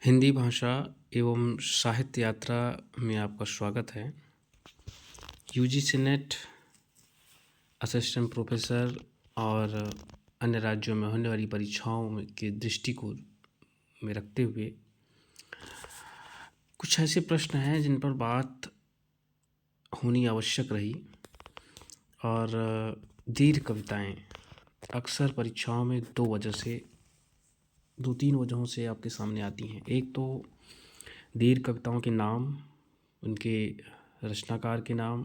हिंदी भाषा एवं साहित्य यात्रा में आपका स्वागत है। यूजीसी नेट असिस्टेंट प्रोफेसर और अन्य राज्यों में होने वाली परीक्षाओं के दृष्टिकोण में रखते हुए कुछ ऐसे प्रश्न हैं जिन पर बात होनी आवश्यक रही। और दीर्घ कविताएं अक्सर परीक्षाओं में दो तीन वजहों से आपके सामने आती हैं। एक तो दीर्घ कविताओं के नाम, उनके रचनाकार के नाम,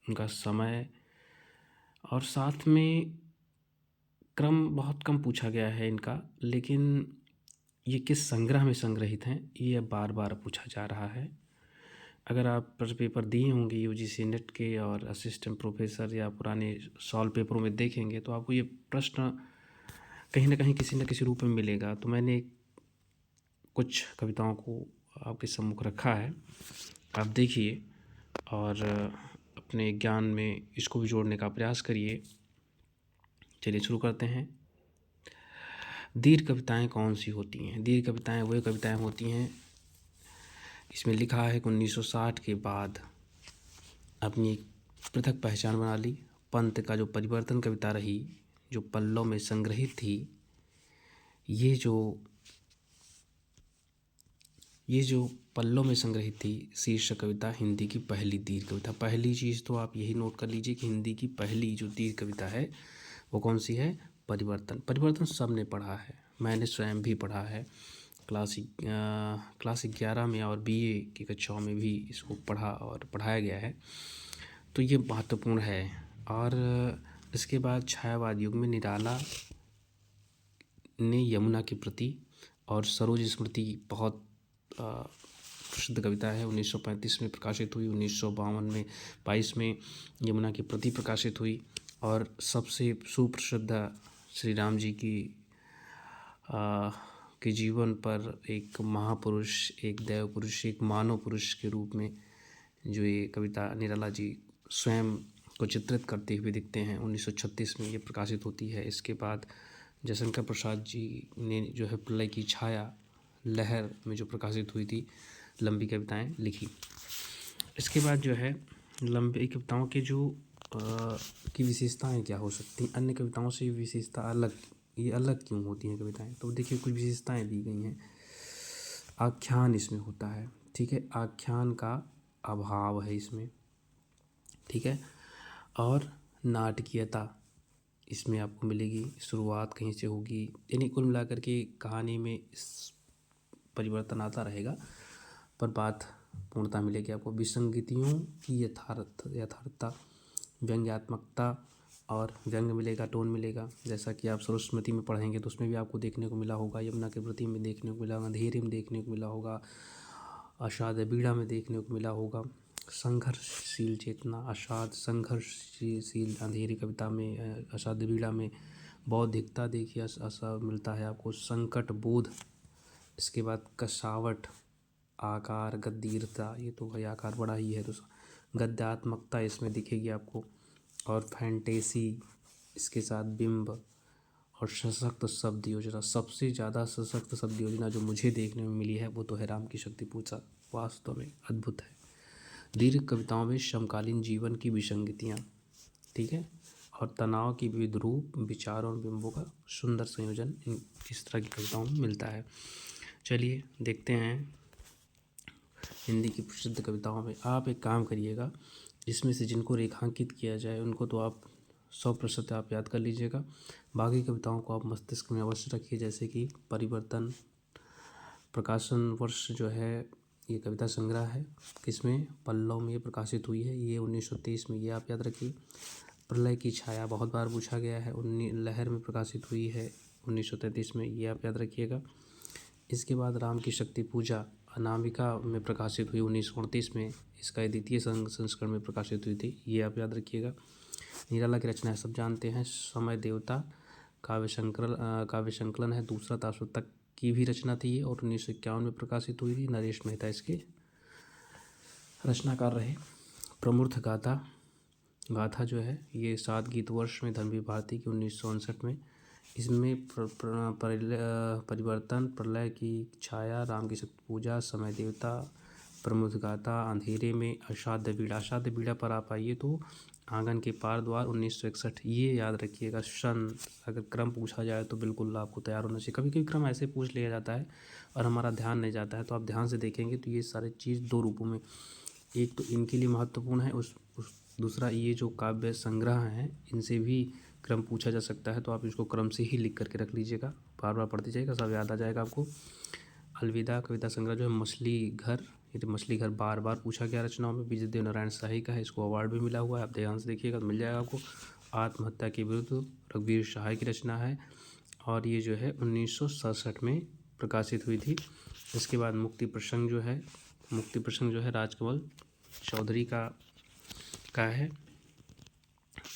उनका समय और साथ में क्रम बहुत कम पूछा गया है इनका, लेकिन ये किस संग्रह में संग्रहित हैं ये बार बार पूछा जा रहा है। अगर आप प्रश्न पेपर दिए होंगे यूजीसी नेट के और असिस्टेंट प्रोफेसर या पुराने सॉल्व पेपरों में देखेंगे तो आपको ये प्रश्न कहीं ना कहीं किसी न किसी रूप में मिलेगा। तो मैंने कुछ कविताओं को आपके सम्मुख रखा है, आप देखिए और अपने ज्ञान में इसको भी जोड़ने का प्रयास करिए। चलिए शुरू करते हैं। दीर्घ कविताएं कौन सी होती हैं? दीर्घ कविताएं वही कविताएं होती हैं, इसमें लिखा है कि 1960 के बाद अपनी एक पृथक पहचान बना ली। पंत का जो परिवर्तन कविता रही, जो पल्लों में संग्रहित थी, ये जो पल्लों में संग्रहित थी शीर्षक कविता हिंदी की पहली दीर्घ कविता। पहली चीज़ तो आप यही नोट कर लीजिए कि हिंदी की पहली जो दीर्घ कविता है वो कौन सी है? परिवर्तन। परिवर्तन सबने पढ़ा है, मैंने स्वयं भी पढ़ा है। क्लास 11 में और बीए की कक्षाओं में भी इसको पढ़ा और पढ़ाया गया है, तो ये महत्वपूर्ण है। और इसके बाद छायावाद युग में निराला ने यमुना के प्रति और सरोज स्मृति बहुत प्रसिद्ध कविता है, 1935 में प्रकाशित हुई। 1952 में 22 में यमुना के प्रति प्रकाशित हुई। और सबसे सुप्रसिद्ध श्री राम जी के जीवन पर एक महापुरुष, एक देव पुरुष, एक मानव पुरुष के रूप में जो ये कविता निराला जी स्वयं को चित्रित करते हुए दिखते हैं, 1936 में ये प्रकाशित होती है। इसके बाद जयशंकर प्रसाद जी ने जो है प्रलय की छाया लहर में जो प्रकाशित हुई थी, लंबी कविताएं लिखी। इसके बाद जो है लंबी कविताओं के जो की विशेषताएं क्या हो सकती हैं, अन्य कविताओं से विशेषता अलग, ये अलग क्यों होती हैं कविताएं? तो देखिए कुछ विशेषताएं दी गई हैं। आख्यान इसमें होता है, ठीक है, आख्यान का अभाव है इसमें, ठीक है। और नाटकीयता इसमें आपको मिलेगी, शुरुआत कहीं से होगी, यानी कुल मिलाकर के कहानी में इस परिवर्तन आता रहेगा पर बात पूर्णता मिलेगी आपको। विसंगतियों की यथार्थता, व्यंग्यात्मकता और व्यंग मिलेगा, टोन मिलेगा, जैसा कि आप सरोस्मृति में पढ़ेंगे तो उसमें भी आपको देखने को मिला होगा, यमुना के प्रति में देखने को मिला होगा, अंधेरे में देखने को मिला होगा, अषाढ़ बीड़ा में देखने को मिला होगा। संघर्षशील चेतना, अषाढ़ संघर्षशील अंधेरी कविता में, अषाढ़ बीड़ा में बौद्धिकता देखिए ऐसा मिलता है आपको, संकट बोध। इसके बाद कसावट, आकार, गद्दीरता, ये तो भाई आकार बड़ा ही है, तो गद्यात्मकता इसमें दिखेगी आपको। और फैंटेसी, इसके साथ बिंब और सशक्त शब्द योजना। सबसे ज़्यादा सशक्त शब्द योजना जो मुझे देखने में मिली है वो तो है राम की शक्ति पूजा, वास्तव में अद्भुत है। दीर्घ कविताओं में समकालीन जीवन की विसंगतियाँ, ठीक है, और तनाव की विविध रूप, विचारों और बिंबों का सुंदर संयोजन इस तरह की कविताओं में मिलता है। चलिए देखते हैं हिंदी की प्रसिद्ध कविताओं में। आप एक काम करिएगा, इसमें से जिनको रेखांकित किया जाए उनको तो आप 100% आप याद कर लीजिएगा, बाकी कविताओं को आप मस्तिष्क में अवश्य रखिए। जैसे कि परिवर्तन, प्रकाशन वर्ष जो है, ये कविता संग्रह है, किसमें? पल्लव में ये प्रकाशित हुई है, ये 1923 में, ये आप याद रखिए। प्रलय की छाया बहुत बार पूछा गया है, लहर में प्रकाशित हुई है 1933 में, ये आप याद रखिएगा। इसके बाद राम की शक्ति पूजा अनामिका में प्रकाशित हुई 1929 में, इसका द्वितीय संस्करण में प्रकाशित हुई थी, ये आप याद रखिएगा। निराला की रचना है, सब जानते हैं, समय देवता काव्य संकलन है, दूसरा ताशोतक की भी रचना थी ये, और 1951 में प्रकाशित हुई थी। नरेश मेहता इसके रचनाकार रहे। प्रमूर्त गाथा जो है, ये 7 गीत वर्ष में धर्मवीर भारती की 1959 में इसमें परिवर्तन, प्रलय की छाया, राम की शक्ति पूजा, समय देवता, प्रमोदगाथा, अंधेरे में, अषाढ़ बीड़ा। अषाढ़ बीड़ा पर आप आइए तो आंगन के पार द्वार 1961, ये याद रखिएगा। सन अगर क्रम पूछा जाए तो बिल्कुल आपको तैयार होना चाहिए। कभी कभी क्रम ऐसे पूछ लिया जाता है और हमारा ध्यान नहीं जाता है, तो आप ध्यान से देखेंगे तो ये सारी चीज़ दो रूपों में, एक तो इनके लिए महत्वपूर्ण है, उस दूसरा ये जो काव्य संग्रह हैं इनसे भी क्रम पूछा जा सकता है, तो आप इसको क्रम से ही लिख करके रख लीजिएगा, बार बार पढ़ते जाइएगा, सब याद आ जाएगा आपको। अलविदा कविता संग्रह जो है मछली घर, ये तो मछली घर बार बार पूछा गया रचनाओं में, विजयदेव नारायण शाही का है, इसको अवार्ड भी मिला हुआ है, आप ध्यान से देखिएगा तो मिल जाएगा आपको। आत्महत्या के विरुद्ध रघुवीर सहाय की रचना है और ये जो है 1967 में प्रकाशित हुई थी। इसके बाद मुक्ति प्रसंग जो है, मुक्ति प्रसंग जो है राजकमल चौधरी का है।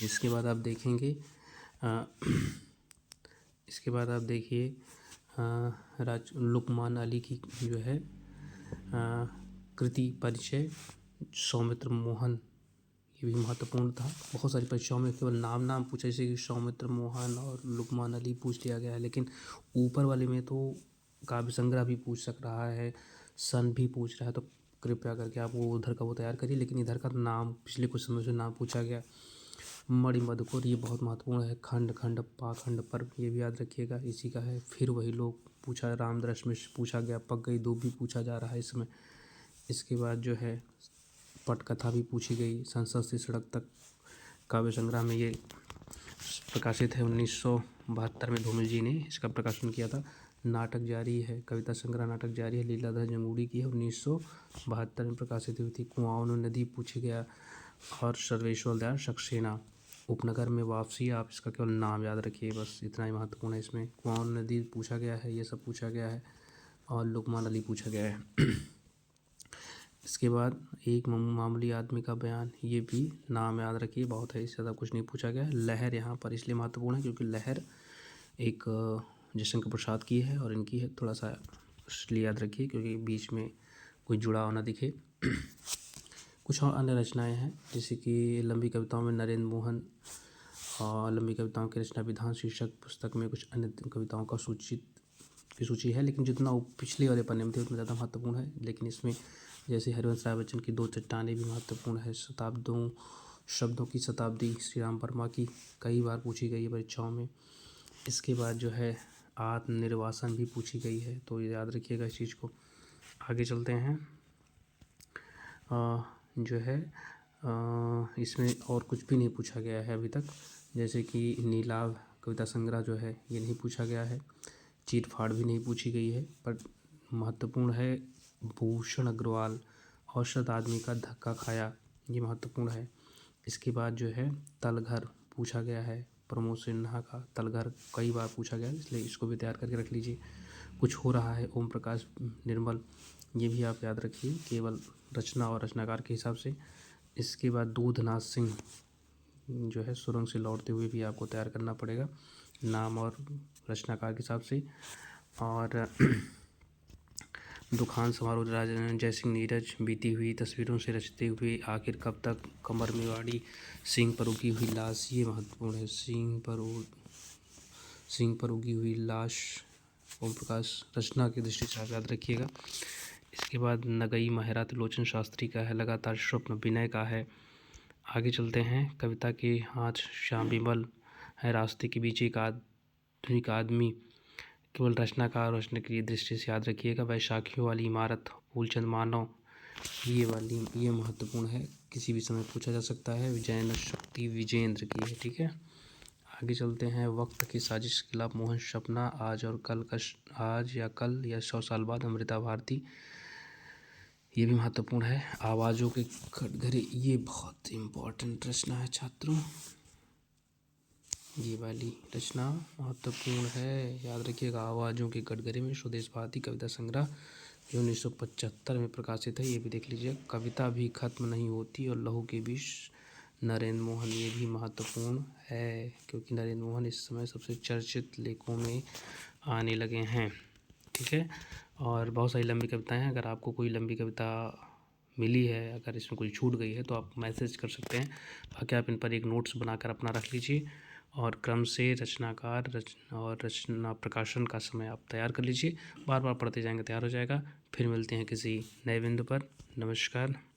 इसके बाद आप देखेंगे इसके बाद आप देखिए लुकमान अली की जो है कृति परिचय, सौमित्र मोहन, ये भी महत्वपूर्ण था। बहुत सारी परीक्षाओं में केवल नाम पूछा, जैसे कि सौमित्र मोहन और लुकमान अली पूछ लिया गया है, लेकिन ऊपर वाले में तो काव्य संग्रह भी पूछ सक रहा है, सन भी पूछ रहा है, तो कृपया करके आप वो उधर का वो तैयार करिए। लेकिन इधर का नाम पिछले कुछ समय से नाम पूछा गया। मणिमधुकर, ये बहुत महत्वपूर्ण है। खंड खंड पाखंड पर, ये भी याद रखिएगा, इसी का है। फिर वही लोग पूछा, रामदर्श में पूछा गया, पक गई धूप भी पूछा जा रहा है इसमें। इसके बाद जो है पटकथा भी पूछी गई। संसद से सड़क तक काव्य संग्रह में ये प्रकाशित है, 1972 में धूमिल जी ने इसका प्रकाशन किया था। नाटक जारी है, कविता संग्रह नाटक जारी है, लीलाधर जंगूड़ी की है, 1972 में प्रकाशित हुई थी। कुआं नदी पूछी गया और सर्वेश्वर दयाल सक्सेना। उपनगर में वापसी, आप इसका केवल नाम याद रखिए, बस इतना ही महत्वपूर्ण है इसमें। कुआं नदी पूछा गया है, ये सब पूछा गया है और लुकमान अली पूछा गया है। इसके बाद एक मामूली आदमी का बयान, ये भी नाम याद रखिए, बहुत है, इससे ज़्यादा कुछ नहीं पूछा गया है। लहर यहाँ पर इसलिए महत्वपूर्ण है क्योंकि लहर एक जयशंकर प्रसाद की है और इनकी है, थोड़ा सा इसलिए याद रखिए क्योंकि बीच में कोई जुड़ाव ना दिखे। कुछ और अन्य रचनाएं हैं, जैसे कि लंबी कविताओं में नरेंद्र मोहन और लंबी कविताओं की रचना विधान शीर्षक पुस्तक में कुछ अन्य कविताओं का सूची है, लेकिन जितना पिछले वाले पन्ने में थे उतना ज़्यादा महत्वपूर्ण है। लेकिन इसमें जैसे हरिवंश राय बच्चन की दो चट्टानें भी महत्वपूर्ण है। शब्दों की शताब्दी श्री राम वर्मा की कई बार पूछी गई है परीक्षाओं में। इसके बाद जो है आत्मनिर्वासन भी पूछी गई है, तो याद रखिएगा इस चीज़ को। आगे चलते हैं। जो है इसमें और कुछ भी नहीं पूछा गया है अभी तक, जैसे कि नीलाभ कविता संग्रह जो है ये नहीं पूछा गया है। चीट फाड़ भी नहीं पूछी गई है, पर महत्वपूर्ण है भूषण अग्रवाल औसत आदमी का धक्का खाया, ये महत्वपूर्ण है। इसके बाद जो है तलघर पूछा गया है, प्रमोद सिन्हा का तलघर कई बार पूछा गया है, इसलिए इसको भी तैयार करके रख लीजिए। कुछ हो रहा है ओम प्रकाश निर्मल, ये भी आप याद रखिए केवल रचना और रचनाकार के हिसाब से। इसके बाद दूधनाथ सिंह जो है सुरंग से लौटते हुए भी आपको तैयार करना पड़ेगा, नाम और रचनाकार के हिसाब से। और दुखान समारोह राजा जयसिंह नीरज, बीती हुई तस्वीरों से रचते हुए आखिर कब तक, कमर मेवाड़ी, सिंह पर उगी हुई लाश, ये महत्वपूर्ण है। सिंह पर उगी हुई लाश ओम प्रकाश रचना की दृष्टि से आप याद रखिएगा। इसके बाद नगई महरा त्रिलोचन शास्त्री का है, लगातार स्वप्न विनय का है। आगे चलते हैं। कविता के हाथ श्याम बिमल है, रास्ते के बीच एक आधुनिक आदमी, केवल रचनाकार रचना की दृष्टि से याद रखिएगा। वैशाखियों वाली इमारत फूलचंद मानव, ये महत्वपूर्ण है, किसी भी समय पूछा जा सकता है। विजयन शक्ति विजेंद्र की है, ठीक है। आगे चलते हैं। वक्त की साजिश के खिलाफ मोहन सपना, आज या कल या 100 साल बाद अमृता भारती, ये भी महत्वपूर्ण है। आवाज़ों के कटघरे, ये बहुत इम्पोर्टेंट रचना है छात्रों, ये वाली रचना महत्वपूर्ण है, याद रखिएगा। आवाज़ों के कटघरे में स्वदेश भारती कविता संग्रह, ये 1975 में प्रकाशित है, ये भी देख लीजिए। कविता भी खत्म नहीं होती और लहू के बीच नरेंद्र मोहन, ये भी महत्वपूर्ण है क्योंकि नरेंद्र मोहन इस समय सबसे चर्चित लेखों में आने लगे हैं, ठीक है। और बहुत सारी लंबी कविताएं हैं, अगर आपको कोई लंबी कविता मिली है, अगर इसमें कोई छूट गई है तो आप मैसेज कर सकते हैं, बाकी आप इन पर एक नोट्स बनाकर अपना रख लीजिए और क्रम से रचनाकार और रचना प्रकाशन का समय आप तैयार कर लीजिए। बार बार पढ़ते जाएंगे, तैयार हो जाएगा। फिर मिलते हैं किसी नए बिंदु पर। नमस्कार।